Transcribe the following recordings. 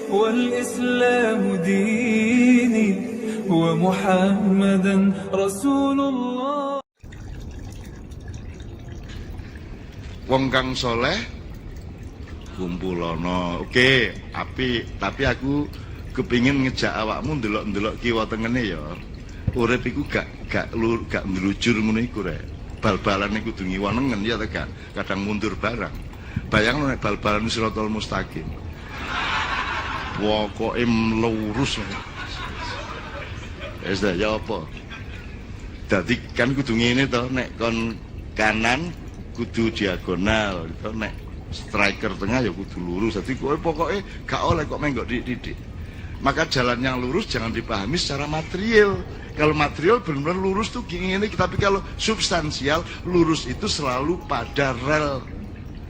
والإسلام ديني ومحمدا رسول الله. Wong kang soleh kumpulono, oke, tapi aku kepingin ngejak awakmu ndelok-ndelok kiwa tengene ya. Urip iku gak ndelujur ngono iku rek. Bal-balan iku kudu ngiwonengen ya ta, kadang mundur barang. Bayangno nek bal-balan Siratal Mustaqim. Pokoke lurus. Wis ya apa? Dadi kan kudu ngene to, nek kon kanan kudu diagonal, to nek striker tengah ya kudu lurus. Jadi kowe pokoknya gak oleh kok menggok didik. Maka jalan yang lurus jangan dipahami secara material. Kalau material benar-benar lurus tuh gini, tapi kalau substansial lurus itu selalu pada rel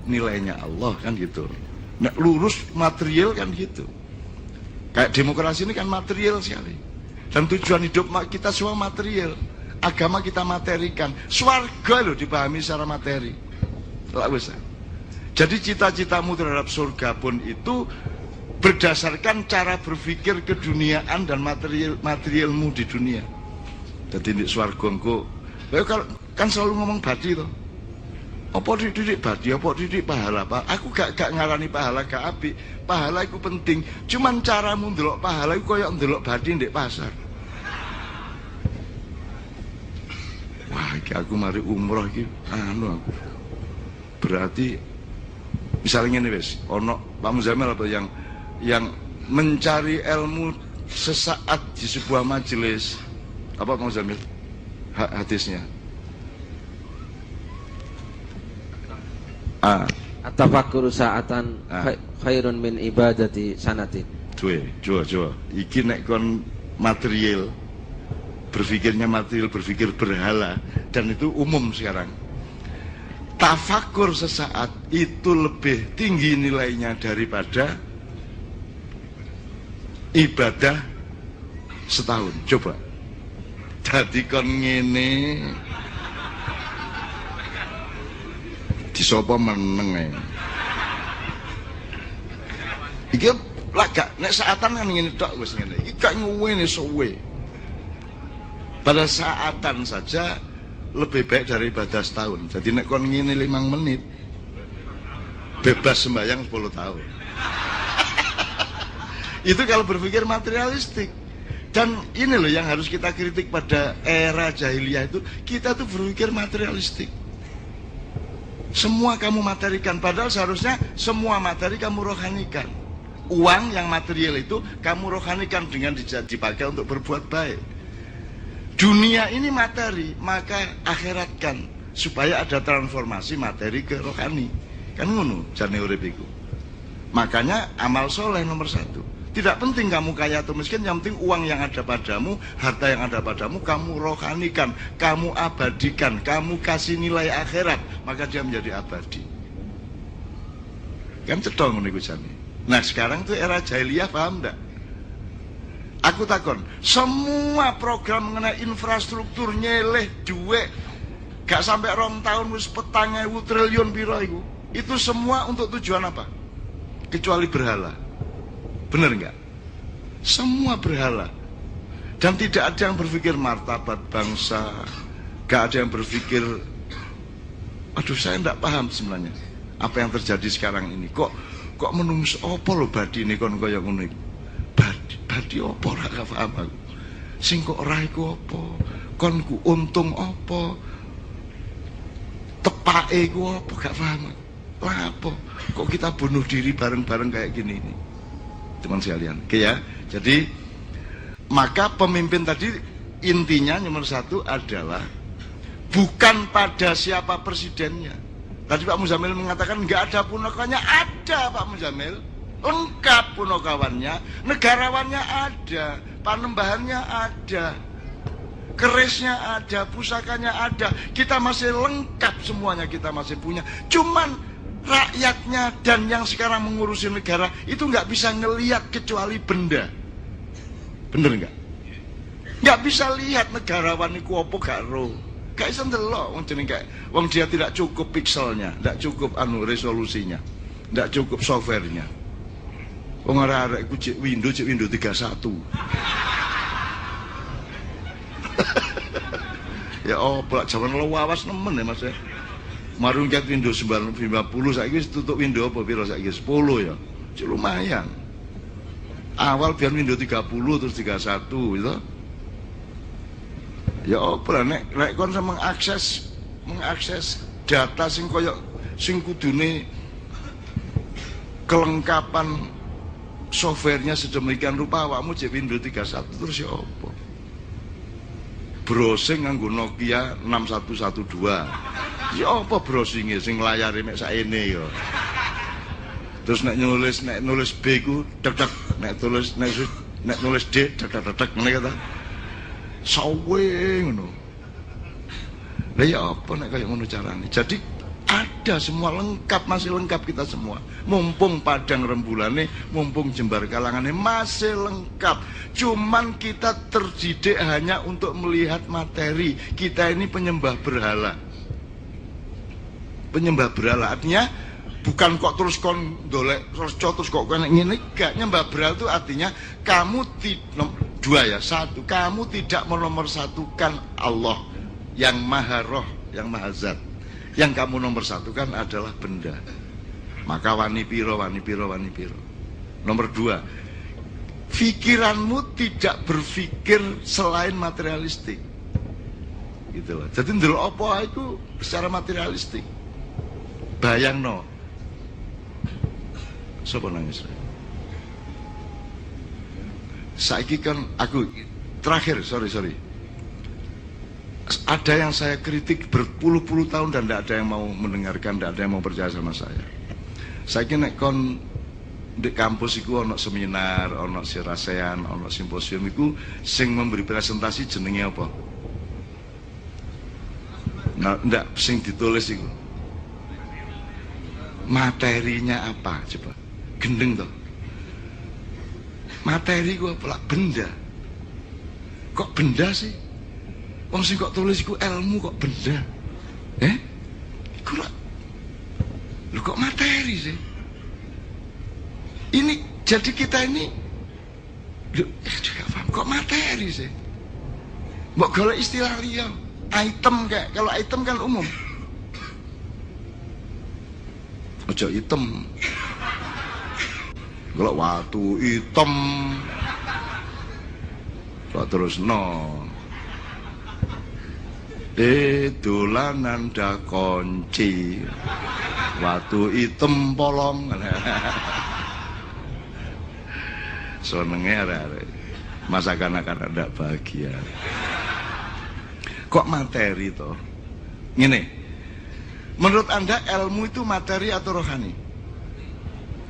nilainya Allah kan gitu. Nah, lurus material kan gitu. Kayak demokrasi ini kan material sekali. Dan tujuan hidup kita semua material. Agama kita materikan. Swarga loh dipahami secara materi. Tak bisa. Jadi cita-citamu terhadap surga pun itu berdasarkan cara berpikir keduniaan dan materialmu di dunia. Jadi di swarga engko kan selalu ngomong badi toh. Apa didik badi, apa didik pahala, Pak? Aku gak ngarani pahala gak apik. Pahala itu penting. Cuman caramu ndelok pahala iku koyo ndelok badi ndek pasar. Wah, iki aku mari umroh iki aku. Berarti misalnya ini wes, ono Pak Muzamil apa yang mencari ilmu sesaat di sebuah majelis, apa Pak Muzamil hadisnya? At-tafakkur sa'atan khairun min ibadati sanatin. Coba. Iki nek kon material, berpikirnya material, berpikir berhala, dan itu umum sekarang. Tafakur sesaat itu lebih tinggi nilainya daripada ibadah setahun. Coba. Jadi kon ngene disopo meneng. Iki lagak nek saatan kan ngene tok wis ngene. Iki gak ngene suwe. Pada saatan saja lebih baik dari ibadah setahun. Jadi nek kon ngene 5 menit bebas sembahyang 10 tahun. Itu kalau berpikir materialistik. Dan ini loh yang harus kita kritik pada era jahiliyah itu, kita tuh berpikir materialistik. Semua kamu materikan, padahal seharusnya semua materi kamu rohanikan. Uang yang material itu kamu rohanikan dengan dipakai untuk berbuat baik. Dunia ini materi, maka akhiratkan supaya ada transformasi materi ke rohani. Kan ngono jane urip iku. Makanya amal soleh nomor 1. Tidak penting kamu kaya atau miskin, yang penting uang yang ada padamu, harta yang ada padamu kamu rohanikan, kamu abadikan, kamu kasih nilai akhirat, maka dia menjadi abadi. Kan cedol ngono iku jane. Nah, sekarang tuh era jahiliyah, paham enggak? Aku takon, semua program mengenai infrastruktur nyeleh duit gak sampai 2 tahun wis 4.000 triliun piro iku. Itu semua untuk tujuan apa? Kecuali berhala. Bener enggak? Semua berhala. Dan tidak ada yang berpikir martabat bangsa. Gak ada yang berpikir, aduh saya enggak paham sebenarnya apa yang terjadi sekarang ini. Kok menungso apa lho badi ini kon kaya ngono iku. Badi apa ora gak paham aku. Sing kok ora iku apa? Kon ku untung apa? Tepake iku apa gak paham. Lah apa? Kok kita bunuh diri bareng-bareng kayak gini ini? Teman sekalian, oke ya. Jadi maka pemimpin tadi intinya nomor 1 adalah bukan pada siapa presidennya. Tadi Pak Muzamil mengatakan nggak ada punakawannya, ada Pak Muzamil, lengkap punakawannya, negarawannya ada, panembahannya ada, kerisnya ada, pusakanya ada, kita masih lengkap semuanya, kita masih punya. Cuman rakyatnya dan yang sekarang mengurusi negara itu nggak bisa ngelihat kecuali benda. Bener nggak? Nggak bisa lihat negarawan iku apa gak ro. Gak bisa ndelok wong jeneng kayak wong dia tidak cukup pikselnya, tidak cukup resolusinya, tidak cukup softwarenya. Wong arek-arek ku cek Windows 31. Ya apa jaman lawas nemen ya Mas. Marung cat Windows 50 saiki wis tutup Windows apa piro saiki 10 ya. Cek lumayan. Awal biar Windows 30 terus 31 gitu. Ya apa nek kon mengakses data sing koyo sing kudune kelengkapan softwarenya sedemikian rupa awakmu cek Windows 31 terus ya apa? Browsing nganggo Nokia 6112. Ya apa browsinge sing layare mek sakene ya. Terus nek nulis B ku tek nek nulis D tek ngene kata. Sawe ngono. Lah ya apa nek kaya ngono carane. Jadi ada semua lengkap, masih lengkap kita semua. Mumpung Padang Rembulane, mumpung Jembar Kalangane masih lengkap. Cuman kita terdidik hanya untuk melihat materi. Kita ini penyembah berhala. Penyembah berhala artinya bukan kok terus kon dolek terus kok ngene gak. Nyembah berhala itu artinya kamu dua ya, satu, kamu tidak menomorsatukan Allah yang Maha Roh, yang Maha Zat. Yang kamu nomor satukan adalah benda. Maka wani piro. Nomor dua, pikiranmu tidak berpikir selain materialistik. Gitu loh. Jadi ndelok apa itu secara materialistik. Bayangno. Sopo nangis? Saiki kan aku terakhir, sorry. Ada yang saya kritik berpuluh-puluh tahun dan tidak ada yang mau mendengarkan, tidak ada yang mau percaya sama saya. Saya kira kon di kampus itu ono seminar, ono sirasean, ono simposium itu sing memberi presentasi jenenge apa? Nah, ndak sing ditulis itu. Materinya apa coba? Gendeng toh. Materi gua apa? Benda. Kok benda sih? Wong sing kok tulis iku ilmu kok benda. Iku lah. Lu kok materi sih? Ini jadi kita ini juga paham kok materi sih? Mbok golek istilah liya, item kayak kalau item kan umum. Ojo item. Kalau watu item. Kok terus no. Dolanan da kunci watu item polong. Senenge arek masa kanak-kanak ndak bahagia. Kok materi toh? Ngene. Menurut Anda ilmu itu materi atau rohani?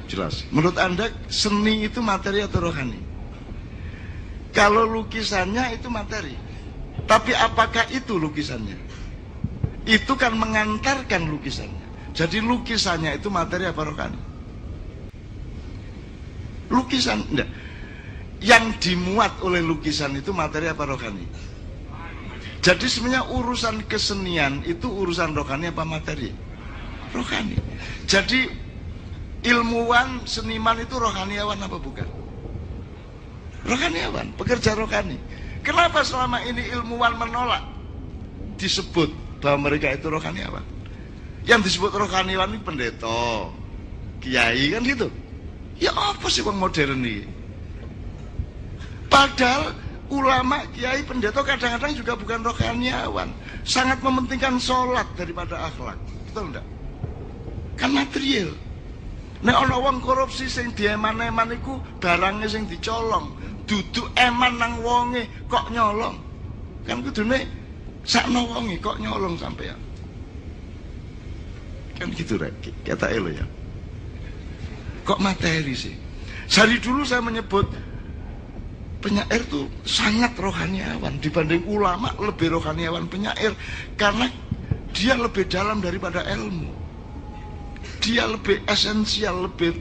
Jelas. Menurut Anda seni itu materi atau rohani? Kalau lukisannya itu materi. Tapi apakah itu lukisannya? Itu kan mengantarkan lukisannya. Jadi lukisannya itu materi apa rohani? Lukisan, enggak. Yang dimuat oleh lukisan itu materi apa rohani? Jadi sebenarnya urusan kesenian itu urusan rohani apa materi? Rohani. Jadi ilmuwan, seniman itu rohaniawan apa bukan? Rohaniawan, pekerja rohani. Kenapa selama ini ilmuwan menolak disebut bahwa mereka itu rohaniawan? Yang disebut rohaniawan ini pendeta, kiai kan gitu. Ya apa sih bang modern ini? Padahal ulama, kiai, pendeta kadang-kadang juga bukan rohaniawan. Sangat mementingkan sholat daripada akhlak. Betul enggak? Kan material. Nek ana wong korupsi sing dieman-eman iku barangnya sing dicolong. Duduk eman nang wonge kok nyolong. Kan kudune sakno wonge kok nyolong sampean. Kan gitu rek, kata elo ya. Kok materi sih? Dari dulu saya menyebut penyair tuh sangat rohaniawan dibanding ulama, lebih rohaniawan penyair karena dia lebih dalam daripada ilmu. Dia lebih esensial, lebih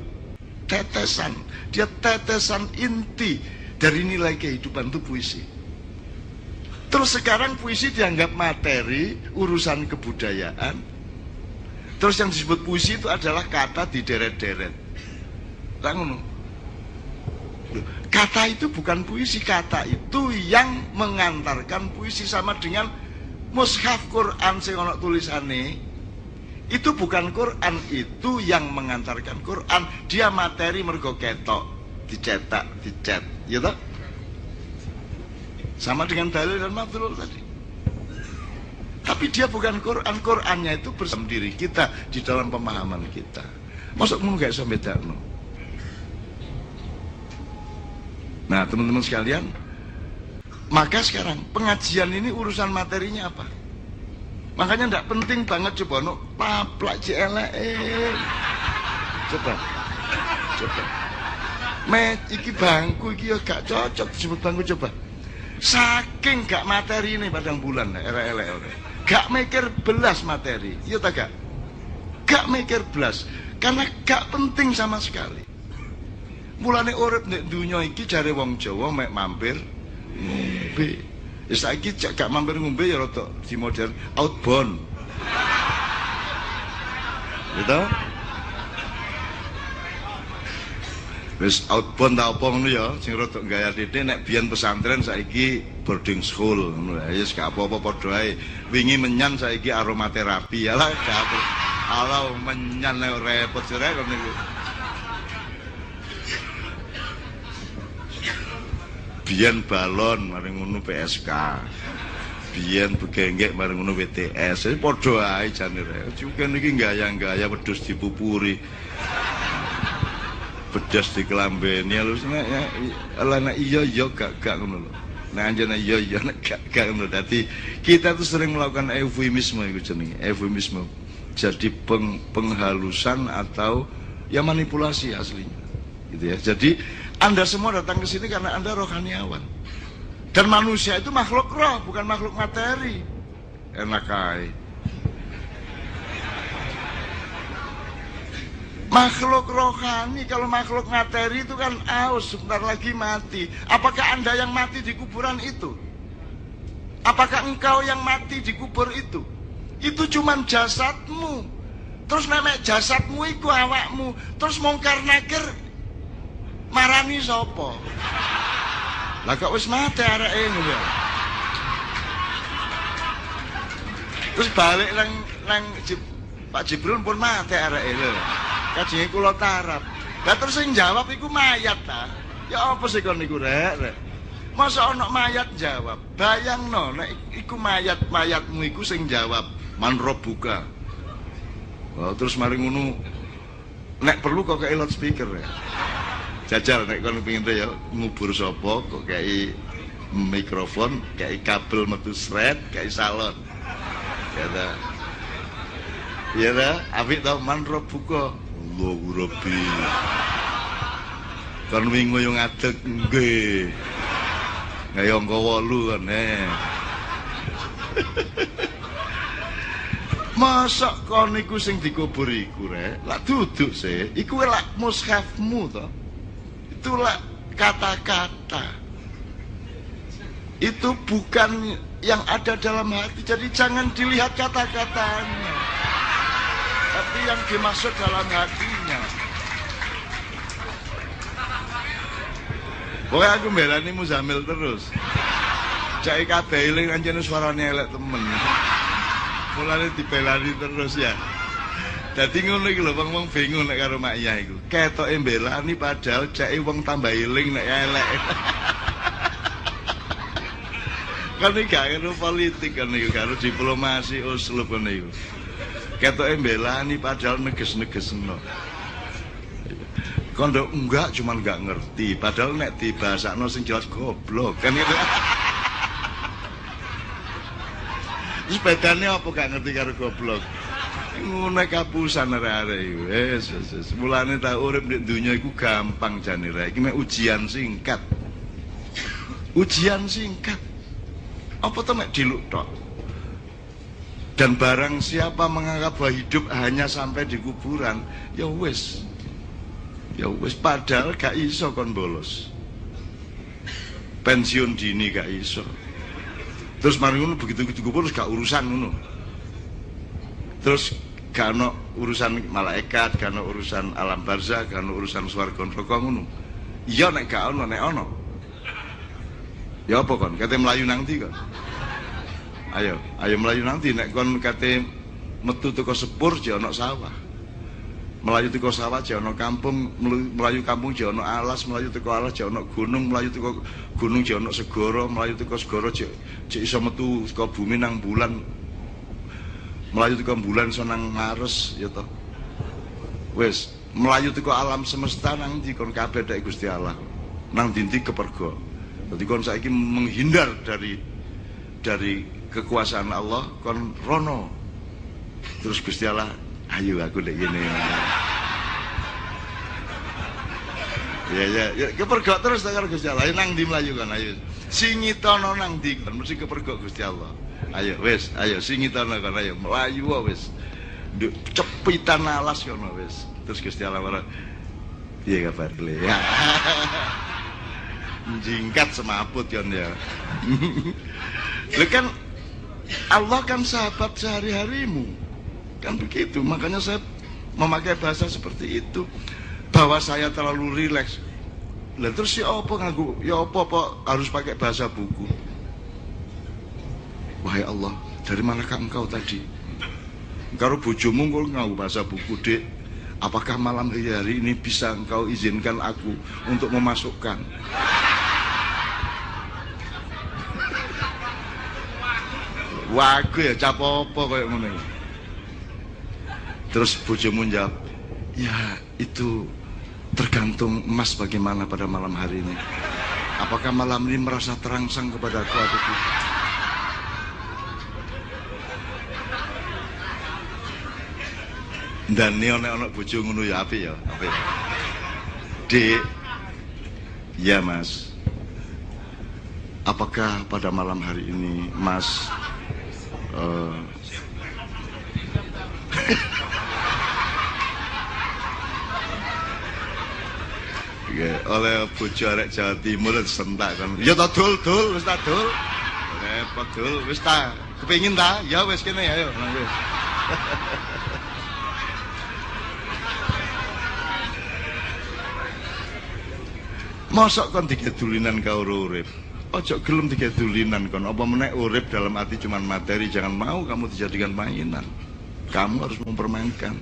tetesan. Dia tetesan inti dari nilai kehidupan itu puisi. Terus sekarang puisi dianggap materi, urusan kebudayaan. Terus yang disebut puisi itu adalah kata dideret-deret. Tak ngono. Loh, kata itu bukan puisi, kata itu yang mengantarkan puisi. Sama dengan mushaf Quran sing ana tulisane, itu bukan Quran, itu yang mengantarkan Quran. Dia materi mergo ketok, dicetak, dicet, ya toh? Sama dengan dalil dan madlul tadi. Tapi dia bukan Quran, Qurannya itu bersama diri kita, di dalam pemahaman kita. Masuk ngono gak iso bedakno. Nah, teman-teman sekalian, maka sekarang pengajian ini urusan materinya apa? Makanya ndak penting banget coba no paplak jelek. Coba. Iki bangku iki ya gak cocok disebut bangku coba. Saking gak materi ini padang bulan elek-elek. Gak mikir belas materi. Iya ta gak? Gak mikir belas karena gak penting sama sekali. Mulane urip nek dunya iki jare wong Jawa mek mampir ngombe. Wis saiki gak mampir ngombe ya rada di modern outbound. Gitu? Wis outbound ta apa ngono ya, sing rada gaya titik nek biyen pesantren saiki boarding school ngono ya. Wis gak apa-apa padha ae. Wingi menyan saiki aromaterapi. Alah gak apa. Alah menyan nek repot sire kok niku. Biyen balon mari ngono PSK. Biyen begenggek mari ngono WTS. Padha ae jane rek. Cuken iki gaya-gaya wedhus dipupuri. Bedas dikelambeni lho nek iya gak ngono lho. Nek anjene iya nek gak ngono. Dadi kita tuh sering melakukan eufemisme iku jenenge. Eufemisme. Jadi penghalusan atau ya manipulasi aslinya. Gitu ya. Jadi Anda semua datang ke sini karena Anda rohaniawan. Dan manusia itu makhluk roh, bukan makhluk materi. Enak aja. Makhluk rohani, kalau makhluk materi itu kan aus, sebentar lagi mati. Apakah Anda yang mati di kuburan itu? Apakah engkau yang mati di kubur itu? Itu cuman jasadmu. Terus memek jasadmu iku awakmu. Terus mungkar nakir marani sapa? Lah kok wis mati areke ngono ya. Terus balik nang Pak Jibril pun mati areke lho. Kajenge kula tarap. Lah terus sing jawab iku mayat ta. Ya apa sih kon niku rek? Masa ana mayat jawab? Bayangno nek iku mayatmu iku sing jawab, man rabbuka. Oh, terus mari ngono nek perlu kok kei loudspeaker ya. Jajal nek kon pengin ya ngubur sapa kok kei mikrofon, kei kabel metu sret, kei salon. Ya ta. Ya ta, apik to man rabbuka. Allahu Rabbi. Kon wingi yo ngadeg nggih. Kaya angka 8 kan Masa kon iku sing dikubur iku rek, lak duduk sih, iku lak mushafmu to. Itu lak kata-kata. Itu bukan yang ada dalam hati, jadi jangan dilihat kata-katanya. Tapi yang dimaksud dalam hatinya. Pokoknya aku mbelani Muzamil terus. Cai kabeh eling anjene suarane elek temen. Mulane dibelani terus ya. Dadi ngono iki lho wong-wong bingung nek karo Mak Iya iku. Ketoke mbelani padahal cai wong tambah eling nek elek. Kan iki gak karo politik kan iki karo diplomasi uslub kan iku. Ketoke mbelani padahal neges-negesno. Kondo enggak cuman enggak ngerti, padahal nek dibahasakno sing jelas goblok kan itu. Wis bedane apa gak ngerti karo goblok? Ngono kapusan arek-arek iku. Wis mulane tak urip nek donya iku gampang jane rek. Iki mek ujian singkat. Ujian singkat. Apa to mek diluk tok? Dan barang siapa menganggap bahwa hidup hanya sampai di kuburan, ya wis. Ya wis padahal gak iso kon bolos. Pensiun dini gak iso. Terus mari ngono begitu dikubur terus gak urusan ngono. Terus gak ono urusan malaikat, gak ono urusan alam barzakh, gak ono urusan swarga neraka ngono. Iya nek gak ono, nek ono. Ya apa kon? Kate melayu nang ndi kon? Ayo melayu nang ndi nek kon kate metu teko sepur je ono sawah. Melayu teko sawah je ono kampung, melayu kampung je ono alas, melayu teko alas je ono gunung, melayu teko gunung je ono segara, melayu teko segara je iso metu teko bumi nang bulan. Melayu teko bulan iso nang Mars ya to. Wis, melayu teko alam semesta nang ndi kon kabeh dek Gusti Allah. Nang ndi kepergo. Jadi kon saiki menghindar dari kekuasaan Allah, kon rono. Terus Gusti Allah, ayo aku dek gini. Ya, kepergok terus karo Gusti Allah. Ayo nang ndi mlayu kon, ayo. Singitono nang ndi kon, mesti kepergok Gusti Allah. Ayo wis, ayo singitono kon, ayo mlayu wis. Nduk cepitan alas kono wis. Terus Gusti Allah marah. Piye kabar le? Ya. Jingkat semaput kan ya. Lu kan Allah kan sahabat sehari-harimu. Kan begitu. Makanya saya memakai bahasa seperti itu. Bahwa saya terlalu rileks. Lah terus ya apa ngaku? Ya apa harus pakai bahasa buku? Wahai Allah, dari manakah engkau tadi? Karo bojomu kok ngau bahasa buku, Dek. Apakah malam hari ini bisa engkau izinkan aku untuk memasukkan? Wah, aku ya capopo kayak ngono. Terus bojomu jawab, ya itu tergantung Mas bagaimana pada malam hari ini. Apakah malam ini merasa terangsang kepada aku atau tidak? Dan ini anak bojo ngono ya apik ya, apik. Dek, ya Mas. Apakah pada malam hari ini Mas oleh bojo arek Jawa Timur sentak kan. Ya ta dul, wis ta dul. Repot dul, wis ta. Kepengin ta? Ya wis kene ayo. Wis. Mosok kon digedulinan karo urip. Ojo gelem digedulinan kon. Apa meneh urip dalam arti cuman materi, jangan mau kamu dijadikan mainan. Kamu harus mempermainkan.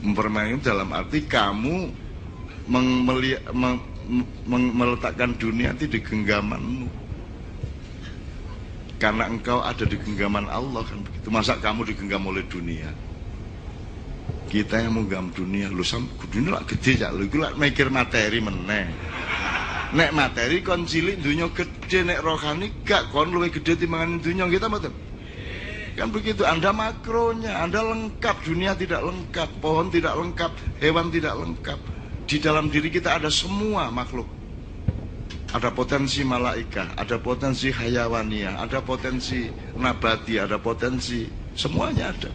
Mempermainkan dalam arti kamu meletakkan dunia itu di genggamanmu. Karena engkau ada di genggaman Allah kan begitu. Masa kamu digenggam oleh dunia? Kita yang menggam dunia, lu dunia lah gede ya, lu lah mikir materi meneh. Nek materi kon cilik dunia gede, nek rohani gak kon luwih gede timbangan dunia kita betul. Kan begitu, Anda makronya, Anda lengkap, dunia tidak lengkap, pohon tidak lengkap, hewan tidak lengkap. Di dalam diri kita ada semua makhluk. Ada potensi malaika, ada potensi hayawania, ada potensi nabati, ada potensi, semuanya ada.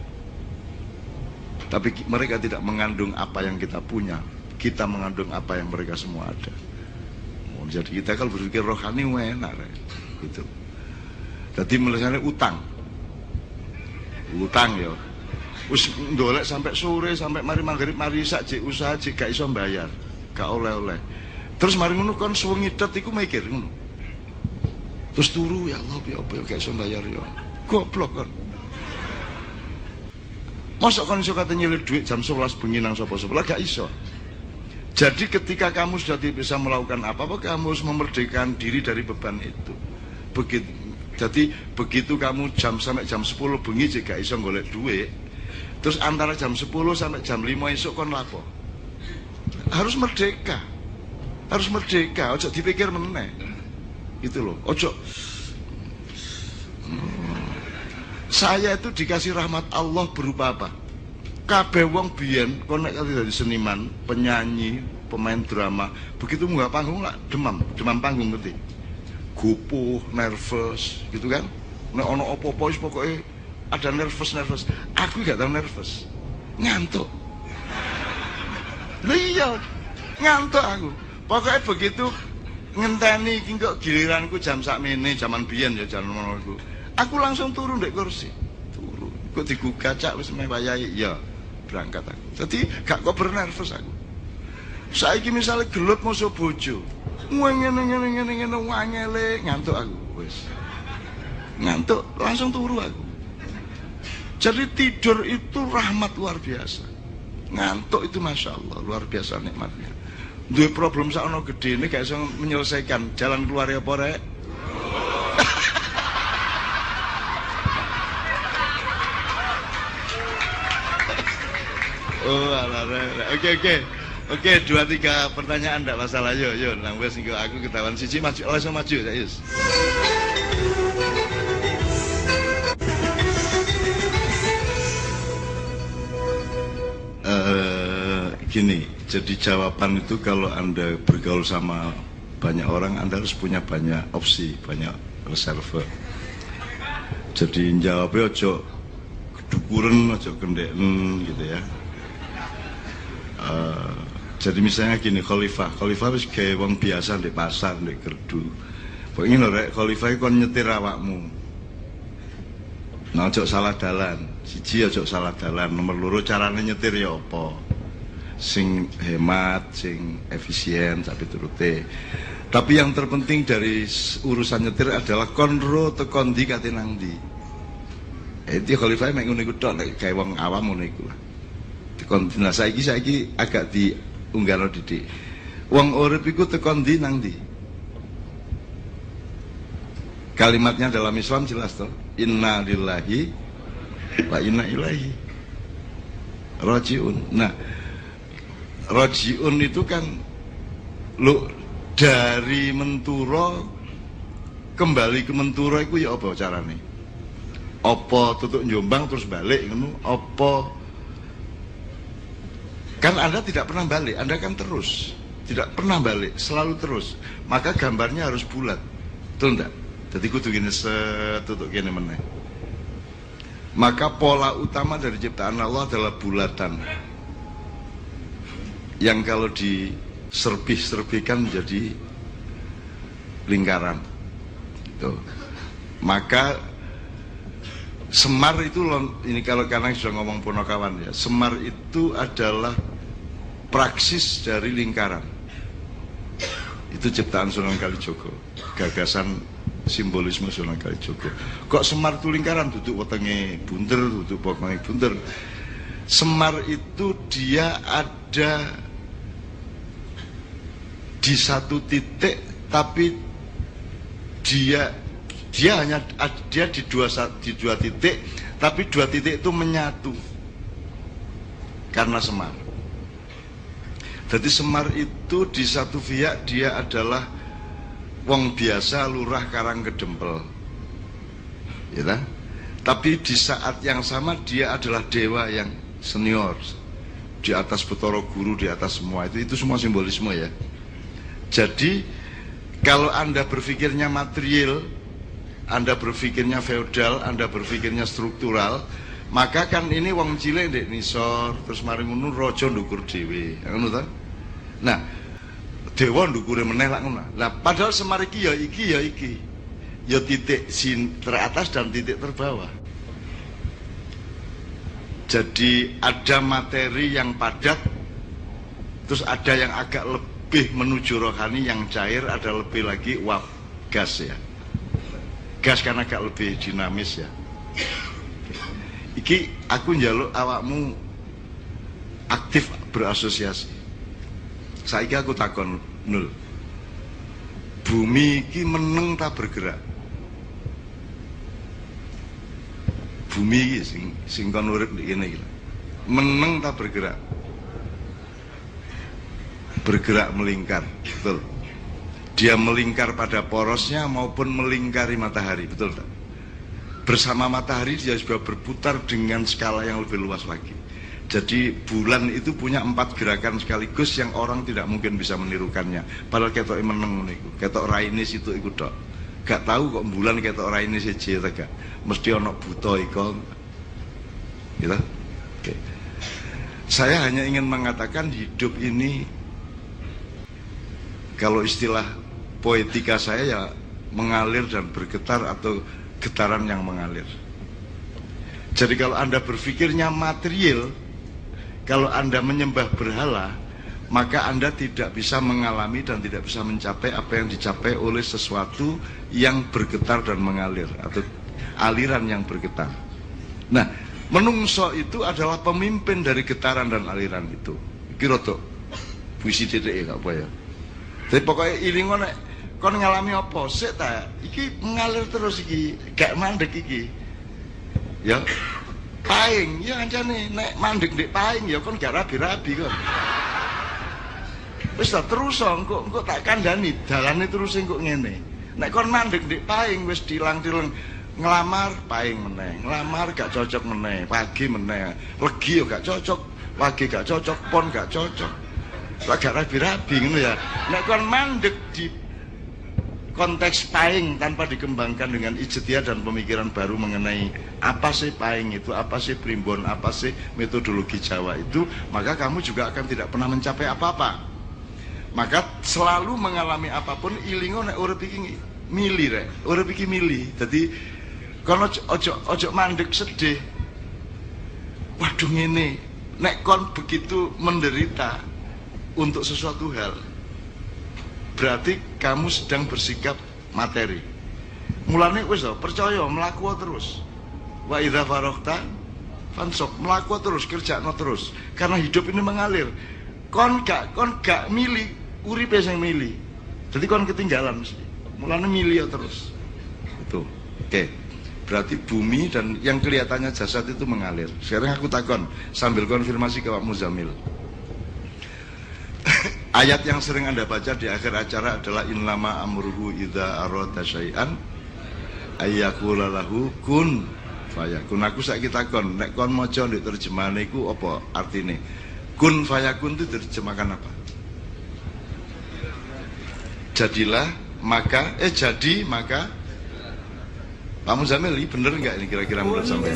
Tapi mereka tidak mengandung apa yang kita punya. Kita mengandung apa yang mereka semua ada. Jadi kita kalau berpikir rohani enak gitu. Jadi misalnya utang ya. Wis ndolek sampai sore, sampai mari maghrib mari sak jek usaha jek gak iso bayar. Gak oleh-oleh. Terus mari ngono kon suwengi tet iku mikir ngono. Terus turu ya Allah ya apa ya gak iso bayar ya. Goblok kon. Masa kon iso kate nyilih duit jam 11 bengi nang sapa-sapa gak iso. Jadi ketika kamu sudah tidak bisa melakukan apa-apa, kamu harus memerdekakan diri dari beban itu. Jadi begitu kamu sampai jam 10 bengi jika iso golek duit, terus antara jam 10 sampai jam 5 esok kon lapo. Harus merdeka. Harus merdeka, ojo dipikir meneh. Gitu loh. Ojo. Saya itu dikasih rahmat Allah berupa apa? Kabeh wong biyen kon nek dadi seniman, penyanyi, pemain drama, begitu munggah panggung lah demam panggung ngerti. Gupuh, nervous, gitu kan. Nek ono apa-apa wis pokoke ada nervous. Aku gak tau nervous. Ngantuk. Lha iya, ngantuk aku. Pokoknya begitu ngenteni iki kok giliranku jam sakmene, zaman biyen ya jaman ngono. Aku langsung turun ndek kursi. Turu. Kok digugah cak wis meh wayahe ya. Berangkat aku. Jadi gak kok bernervous aku. Saiki misalnya gelut musuh bojo, ngene wangele ngantuk aku wis. Ngantuk langsung turu aku. Jadi tidur itu rahmat luar biasa. Ngantuk itu masya Allah luar biasa nikmatnya. Duwe problem sakno gede ini gak iso menyelesaikan, jalan keluar ya apa rek? Oh alah rek. Oke, 2-3 pertanyaan ndak masalah. Yo, nang wis engko aku ketahuan siji maju, langsung maju ya, Yus. Gini, jadi jawaban itu kalau Anda bergaul sama banyak orang, Anda harus punya banyak opsi, banyak reserve. Jadi jawabnya ojo kedukuran, ojo kendeken gitu ya. Jadi misalnya gini, khalifah wis gawe wong biasa di pasar, di gerdu. Pokoknya lho rek, khalifah kon nyetir awakmu. Nah, ojo salah dalan. Siji ojo salah dalan, nomor loro carane nyetir ya apa? Sing hemat, sing efisien, tapi turute. Tapi yang terpenting dari urusan nyetir adalah konro tekon ndi kate nang ndi. Itu khalifah mek ngono iku tok nek gawe wong awam ngono iku lah. Tekon nah saiki agak diunggahno didik. Wong urip iku tekon ndi nang ndi? Kalimatnya dalam Islam jelas toh. Inna lillahi wa inna ilaihi rajiun. Nah, rajiun itu kan lu dari Menturo kembali ke Menturo itu ya apa carane? Apa tutuk Jombang terus balik ngono? Apa kan Anda tidak pernah balik, Anda kan terus tidak pernah balik, selalu terus. Maka gambarnya harus bulat, betul enggak? Jadi kudu gini setutuk gini meneh. Maka pola utama dari ciptaan Allah adalah bulatan, yang kalau diserbih-serbihkan menjadi lingkaran. Tuh. Maka Semar itu, ini kalau kadang sudah ngomong Ponokawan ya, Semar itu adalah praksis dari lingkaran. Itu ciptaan Sunan Kalijogo, gagasan simbolisme Sunan Kalijogo. Kok Semar itu lingkaran, duduk wetenge bunder, duduk pokoknya bunder. Semar itu dia ada di satu titik, tapi dia di dua titik, tapi dua titik itu menyatu karena Semar. Jadi Semar itu di satu pihak dia adalah wong biasa, lurah Karang Kedempel, ya kan? Tapi di saat yang sama dia adalah dewa yang senior, di atas Betara Guru, di atas semua itu semua simbolisme ya. Jadi kalau Anda berpikirnya material, Anda berpikirnya feodal, Anda berpikirnya struktural, maka kan ini wong cilik ndek nisor, terus mari ngono raja ndukur dhewe, ngono ta? Nah, dewa ndukure meneh lak ngono. Lah padahal Semar iki ya iki. Ya titik teratas dan titik terbawah. Jadi ada materi yang padat, terus ada yang agak lebih menuju rohani, yang cair, ada lebih lagi uap gas ya. Gas kan agak lebih dinamis ya. Iki aku njaluk awakmu aktif berasosiasi. Saiki aku takon Nul, bumi iki meneng tak bergerak? Bumi iki sing kon urip ngene iki. Meneng tak bergerak? Bergerak melingkar, betul. Dia melingkar pada porosnya maupun melingkari matahari, betul tak? Bersama matahari dia juga berputar dengan skala yang lebih luas lagi. Jadi bulan itu punya 4 gerakan sekaligus yang orang tidak mungkin bisa menirukannya. Padahal ketok meneng niku, ketok rainis itu ikut tok. Gak tahu kok bulan ketok rainis siji ta gak. Mesti ana buta iko. Gitu. Oke. Saya hanya ingin mengatakan hidup ini, kalau istilah poetika saya ya mengalir dan bergetar atau getaran yang mengalir. Jadi kalau Anda berpikirnya material, kalau Anda menyembah berhala, maka Anda tidak bisa mengalami dan tidak bisa mencapai apa yang dicapai oleh sesuatu yang bergetar dan mengalir, atau aliran yang bergetar. Nah, menungso itu adalah pemimpin dari getaran dan aliran itu. Kira tuh puisi titik gak apa ya. Jadi pokoknya ilingo nek kon ngalami apa sik ta, iki mengalir terus iki, gak mandek iki. Ya paing, ya ancane nek mandek ndek paing ya kon gak rabi-rabi kon. Wis ta terus engko tak kandhani dalane terus engko ngene. Nek kon mandek ndek paing wis dilang-dileng ngelamar paing meneh, ngelamar gak cocok meneh, pagi meneh, legi yo gak cocok, lagi gak cocok, pon gak cocok. Lah gak rabi-rabi ngono ya. Nek kon mandek di konteks paing tanpa dikembangkan dengan ijtihad dan pemikiran baru mengenai apa sih paing itu, apa sih primbon, apa sih metodologi Jawa itu, maka kamu juga akan tidak pernah mencapai apa-apa. Maka selalu mengalami apapun ilingo nek urip iki mili rek, urip iki mili. Dadi kon ojo mandek sedih. Waduh ngene, nek kon begitu menderita untuk sesuatu hal, berarti kamu sedang bersikap materi. Mulane wis to, percaya mlaku terus. Wa idza faraghta fansab, mlaku terus, kerjakno terus. Karena hidup ini mengalir. Kon gak milih, uripe sing milih. Jadi kon ketinggalan mesti. Mulane milih terus. Itu. Oke. Berarti bumi dan yang kelihatannya jasad itu mengalir. Sekarang aku takon sambil konfirmasi ke Pak Muzamil. Ayat yang sering Anda baca di akhir acara adalah innama amruhu idza arada syai'an ayyaqula lahu kun fayakun. Aku saiki takon, nek kon maca ndek terjemahane iku apa artine? Kun fayakun itu diterjemahkan apa? Jadilah maka jadi maka. Pak Muzamil, ini bener nggak ini kira-kira menurut sampean?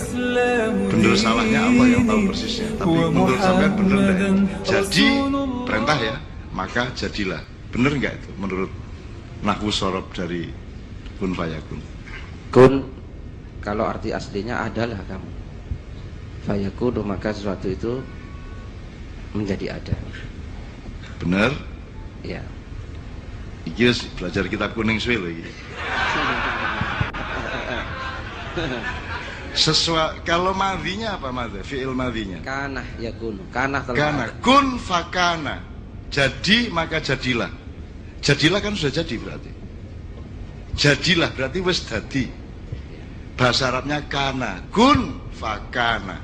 Bener salahnya apa yang tahu persisnya? Tapi menurut sampean bener nggak? Jadi perintah ya, maka jadilah. Bener nggak itu menurut nahwu sorob dari kun fayakun? Kun kalau arti aslinya adalah kamu. Fayakun maka sesuatu itu menjadi ada. Bener? Ya. Iki belajar kitab kuning suwe lho iki. Kalau madhinya apa madhi? Fi'il madhinya Kanah yakun. Kanah kana. Kun fakana. Jadi maka jadilah. Jadilah kan sudah jadi berarti. Jadilah berarti wis dadi. Bahasa Arabnya kana. Kun fakana.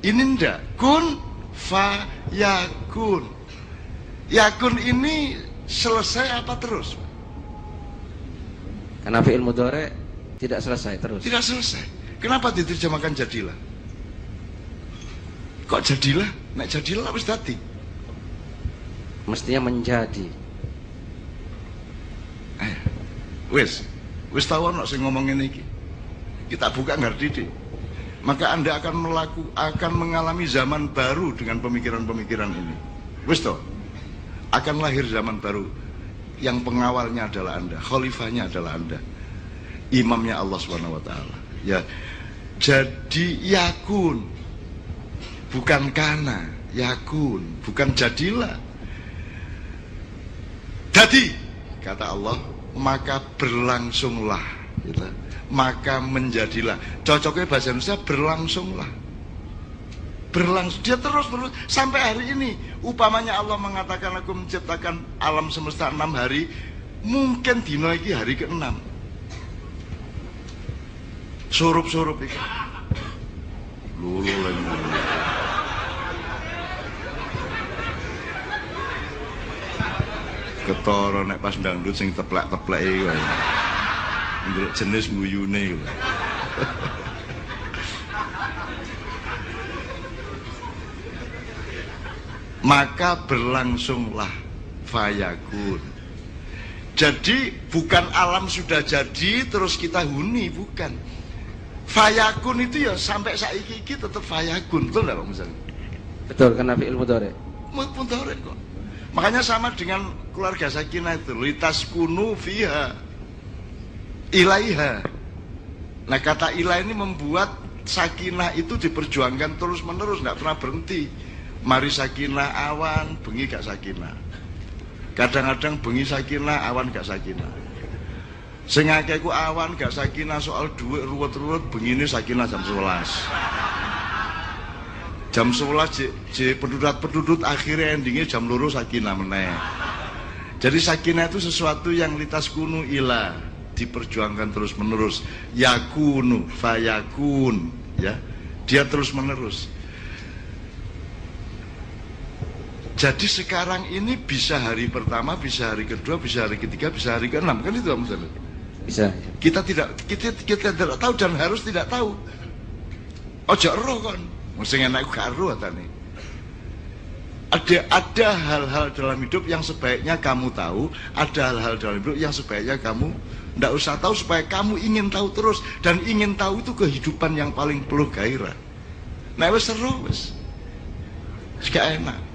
Ini ndak. Kun fayakun. Yakun ini selesai apa terus? Karena fi'il mudhari' tidak selesai terus. Tidak selesai. Kenapa diterjemahkan jadilah? Kok jadilah? Nek jadilah wis dadi. Mestinya menjadi. Wis tahu ono sing ngomong ngene iki. Kita buka ngerti. Maka Anda akan mengalami zaman baru dengan pemikiran-pemikiran ini. Wis toh? Akan lahir zaman baru yang pengawalnya adalah Anda, khalifahnya adalah Anda. Imamnya Allah SWT. Ya, jadi yakun, bukan kana, yakun, bukan jadilah. Jadi kata Allah, maka berlangsunglah, gitu. Maka menjadilah. Cocoknya bahasa Indonesia berlangsunglah. Berlangsung, dia terus sampai hari ini. Upamanya Allah mengatakan aku menciptakan alam semesta 6 hari, mungkin dino iki hari ke-6. Surup-surup iki. Lulu lagi. Ketara nek pas dangdut sing teplek-teplek iki wae. Ndelok jenis guyune iki. Maka berlangsunglah fayakun. Jadi bukan alam sudah jadi terus kita huni, bukan. Fayakun itu ya sampai saiki iki tetap fayakun, betul enggak Pak Muzamil? Betul, karena fi'il mudhari'. Mudhari' kok. Makanya sama dengan keluarga Sakinah itu, litas kunu fiha ilaiha. Nah kata ilah ini membuat Sakinah itu diperjuangkan terus menerus, nggak pernah berhenti. Mari sakinah awan, bengi gak sakinah. Kadang-kadang bengi sakinah, awan gak sakinah. Sing akeh ku awan gak sakinah soal duit ruwet-ruwet, bengine sakinah jam 11. Jam 11 je pedudut akhirnya endingnya jam 2 sakinah meneh. Jadi sakinah itu sesuatu yang litas kunu ilah, diperjuangkan terus menerus. Yakunu fayakun, ya, dia terus menerus. Jadi sekarang ini bisa hari pertama, bisa hari kedua, bisa hari ketiga, bisa hari ke-6, kan itu Mas. Bisa. Kita tidak tahu dan harus tidak tahu. Ojo ero kon, mesti enak gak ero atane. Ada hal-hal dalam hidup yang sebaiknya kamu tahu, ada hal-hal dalam hidup yang sebaiknya kamu tidak usah tahu supaya kamu ingin tahu terus, dan ingin tahu itu kehidupan yang paling penuh gairah. Nah wis seru wis. Gak enak.